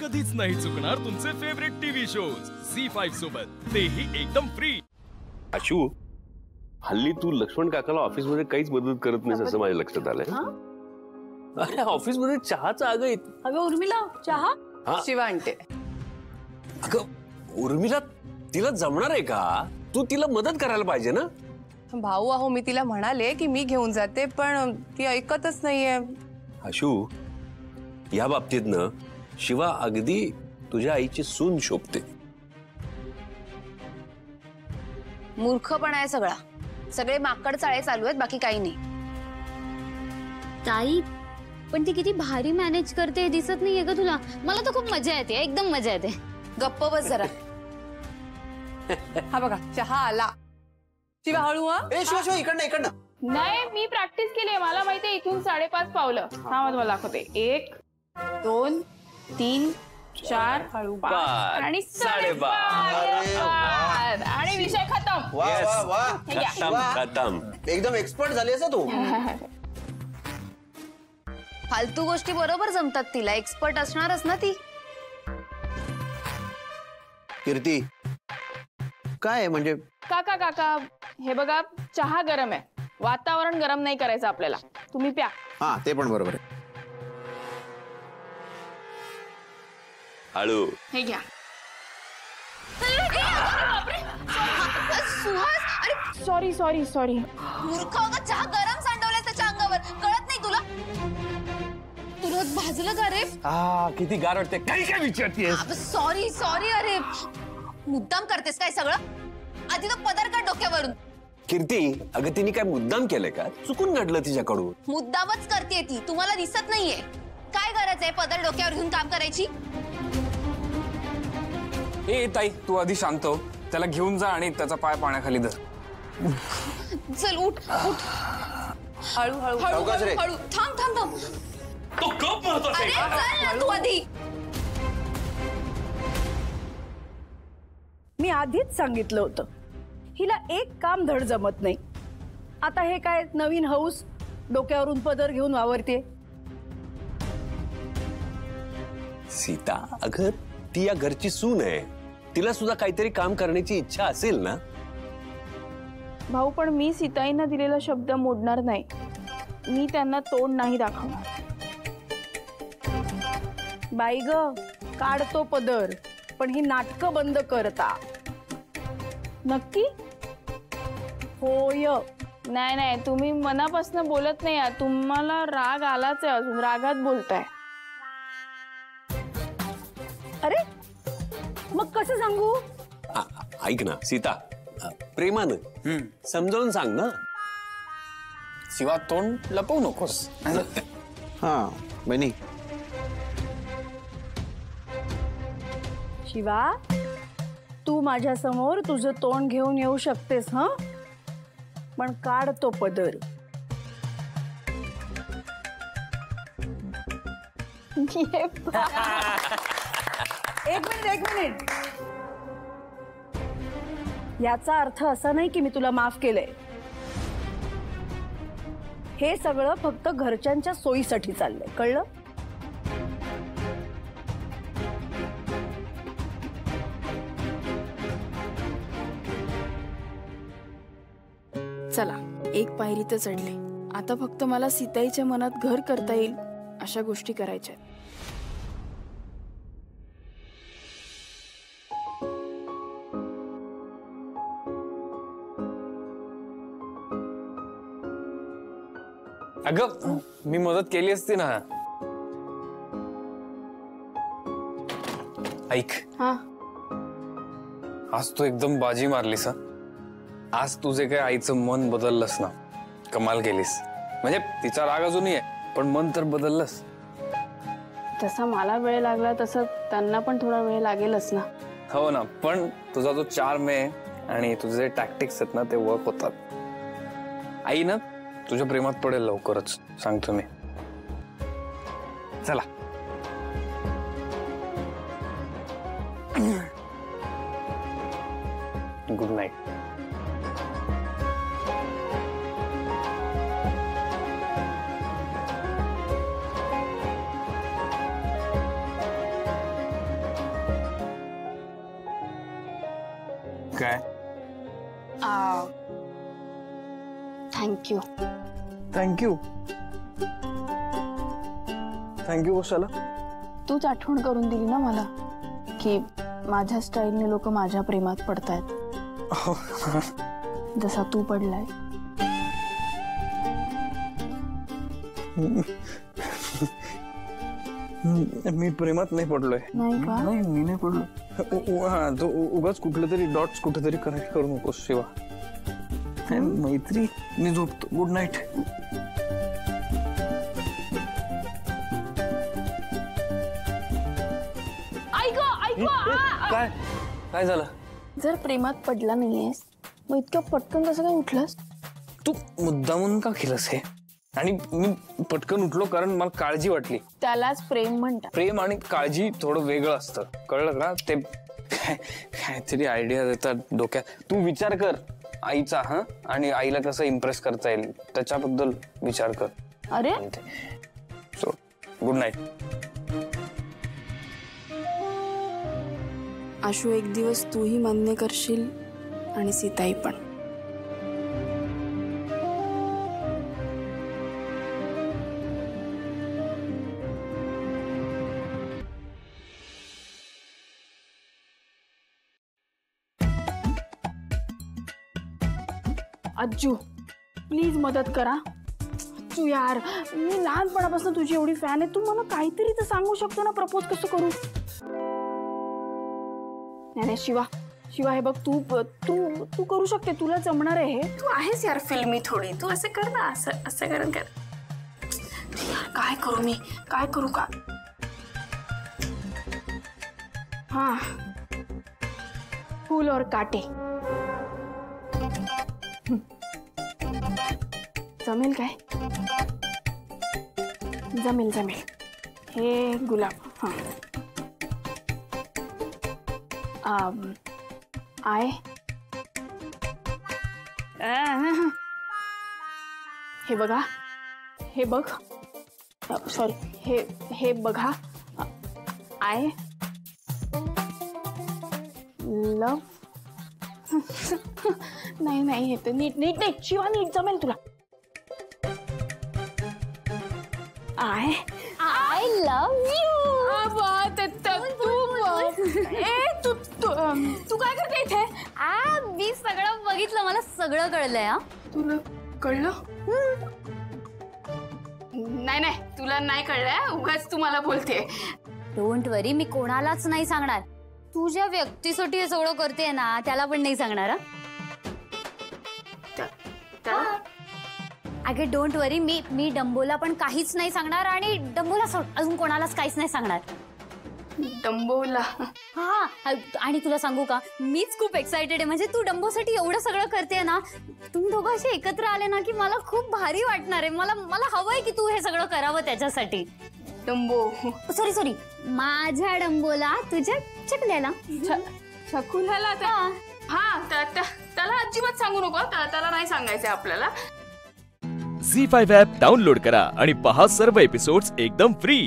कधीच नाही चुकणार तुमचे फेवरेट टीव्ही शोज झी5 सोबत, तेही एकदम फ्री। आशू, हल्ली तू लक्ष्मण काकाला ऑफिस मध्ये काहीच मदत करत नाहीस असं माझ्या लक्षात आलंय। अरे ऑफिस मध्ये चहाचा अगं उर्मिला चहा शिवा आणते। अगं उर्मिला, तिला जमणार आहे का? तू तिला मदत करायला पाहिजे ना। भाऊ अहो, मी तिला म्हणाले की मी घेऊन जाते, पण ती ऐकतच नाहीये। आशू, या बाबतीत ना शिवा अगदी तुझ्या आईची सून शोभते। मूर्खपणा आहे सगळा, सगळे माकड चाळे चालू आहेत, बाकी काही नाही। ताई, पण ती किती भारी मॅनेज करते दिसत नाहीये का तुला? मला तर खूप मजा येते, एकदम मजा येते। गप्प बस जरा। हा बघा चहा आला। शिवा हळू हा। शिवा इकडनं नाही, मी प्रॅक्टिस केली, मला माहिती आहे इथून 5.5 पावलं। हा मला दाखवते, 1 2 3 4 5 आणि 5.5 आणि विषय खतम। खतम। एकदम एक्सपर्ट झाली असं तू। फालतू गोष्टी बरोबर जमतात तिला, एक्सपर्ट असणारच ना ती। कीर्ती, काय म्हणजे? काका हे बघा, चहा गरम आहे, वातावरण गरम नाही करायचं आपल्याला, तुम्ही प्या। हा ते पण बरोबर आहे। हळू, हे घ्या। सुहास, अरे सॉरी मूर्ख, अगं चहा गरम सांडवलाय त्याच्या अंगावर, कळत नाही तुला? तुला भाजलं का रे? किती गार वाटते, काही काय विचारतेस? सॉरी अरे, मुद्दाम करतेस काय सगळं? आधी तो पदर काढ डोक्यावरून। कीर्ती, अगं तिने काय मुद्दाम केलंय का? चुकून घडलं तिच्याकडून। मुद्दामच करते ती, तुम्हाला दिसत नाहीये? काय गरज आहे पदर डोक्यावर घेऊन काम करायची? ए ताई, तू आधी शांत हो, त्याला घेऊन जा आणि त्याचा पाय पाण्याखाली धर। चल उठ। हळू थांब। तो कप महत्वाचा अरे चल ना तू आधी। मी आधीच सांगितलं होतं, हिला एक काम धड जमत नाही। आता हे काय नवीन हौस, डोक्यावरून पदर घेऊन वावरते। सीता, अगं ती या घरची सून आहे, तिला सुद्धा काहीतरी काम करण्याची इच्छा असेल ना। भाऊ, पण मी सीताईंना दिलेला शब्द मोडणार नाही, मी त्यांना तोंड नाही दाखवणार। बाई ग, काढतो पदर, पण ही नाटकं बंद करता। नक्की? होय। नाही, तुम्ही मनापासून बोलत नाही, तुम्हाला राग आलाच आहे, अजून रागात बोलताय। अरे मग कसं सांगू? ऐक ना सीता, प्रेमानं समजावून सांग ना। शिवा, तोंड लपवू नकोस। हा बनी। शिवा, तू माझ्या समोर तुझं तोंड घेऊन येऊ शकतेस, हा, पण काढ तो पदर। एक मिनिट, याचा अर्थ असा नाही की मी तुला माफ केलंय। हे सगळं फक्त घरच्यांच्या सोयीसाठी चाललंय, कळलं? चला, एक पायरी तर चढले, आता फक्त मला सीताईच्या मनात घर करता येईल अशा गोष्टी करायच्या आहेत। अगं मी मदत केली असती ना। ऐक, आज तू एकदम बाजी मारलीस। आज तुझे काय आईचं मन बदललंस ना, कमाल केलीस। म्हणजे तिचा राग अजूनही आहे, पण मन तर बदललंस। तसा मला वेळ लागला, तसं त्यांना पण थोडा वेळ लागेलच ना। हो ना, पण तुझा जो चार्म आहे आणि तुझे जे टॅक्टिक्स आहेत ना, ते वर्क होतात। आई ना तुझ्या प्रेमात पडेल लवकरच, सांगतो मी। चला, गुड नाईट। काय? थँक्यू. थँक्यू. थँक्यू कशाला? तूच आठवण करून दिली ना मला की माझ्या स्टाईलने लोक माझ्या प्रेमात पडतायत, जसा तू पडलाय. मी प्रेमात नाही पडलोय. नाही का? नाही, मी नाही पडलो. हा, तो उगाच कुठले तरी डॉट्स कुठेतरी कनेक्ट करू नकोस शिवा. मैत्री. मी झोपतो. Good night. काय काय झालं? जर प्रेमात पडला नाहीयेस मग इतकं पटकन कसं काय उठलास? तू मुद्दामून का केलंस हे? आणि मी पटकन उठलो कारण मला काळजी वाटली. त्यालाच प्रेम म्हणतात. प्रेम आणि काळजी थोडं वेगळं असतं, कळलं का? ते काहीतरी आयडिया देतात डोक्यात. तू विचार कर आईचा, हा, आणि आईला कसं इम्प्रेस करता येईल त्याच्याबद्दल विचार कर. अरे सो गुड नाईट. आशू, एक दिवस तूही मान्य करशील आणि सीताई पण. अज्जू प्लीज मदत करा. अज्जू यार, मी लहानपणापासून तुझी एवढी फॅन आहे, तू मला काहीतरी तर सांगू शकतो ना, प्रपोज कसं करू? नाही शिवा, शिवा हे बघ, तू तू तू करू शकते, तुला जमणार आहे हे. तू आहेस यार फिल्मी थोडी, तू असं कर ना, असं कर. काय करू मी, काय करू का? हा, फूल और काटे. जमेल काय? जमेल जमेल. हे गुलाब. हा, आय हे बघा, हे बघ, सॉरी, हे बघा. I love. नाही हे तर नीट नाही शिवा, नीट जमेल तुला. I love you. तू काय करते इथे? मी सगळं बघितलं, मला सगळं कळलंय. तुला कळलं? नाही तुला नाही कळलंय, उगाच तू मला बोलते. डोंट वरी, मी कोणालाच नाही सांगणार. तू ज्या व्यक्तीसाठी हे सगळं करते ना त्याला पण नाही सांगणार. अगे डोंट वरी, मी डंबोला पण काहीच नाही सांगणार, आणि डंबोला सोड, अजून कोणालाच काहीच नाही सांगणार. डंबोला? हा, आणि तुला सांगू का, मीच खूप एक्साइटेड आहे. म्हणजे तू डंबोसाठी एवढं सगळं करते ना, तुम्ही दोघं असे एकत्र आले ना की मला खूप भारी वाटणार आहे. मला हवंय की तू हे सगळं करावं त्याच्यासाठी. डंबो, सॉरी, माझ्या डंबोला तुझ्या चकल्याला. शकुलाला? हा, त्याला अजिबात सांगू नको, त्याला नाही सांगायचंय आपल्याला. झी5 ॲप डाउनलोड करा आणि पहा सर्व एपिसोड्स एकदम फ्री.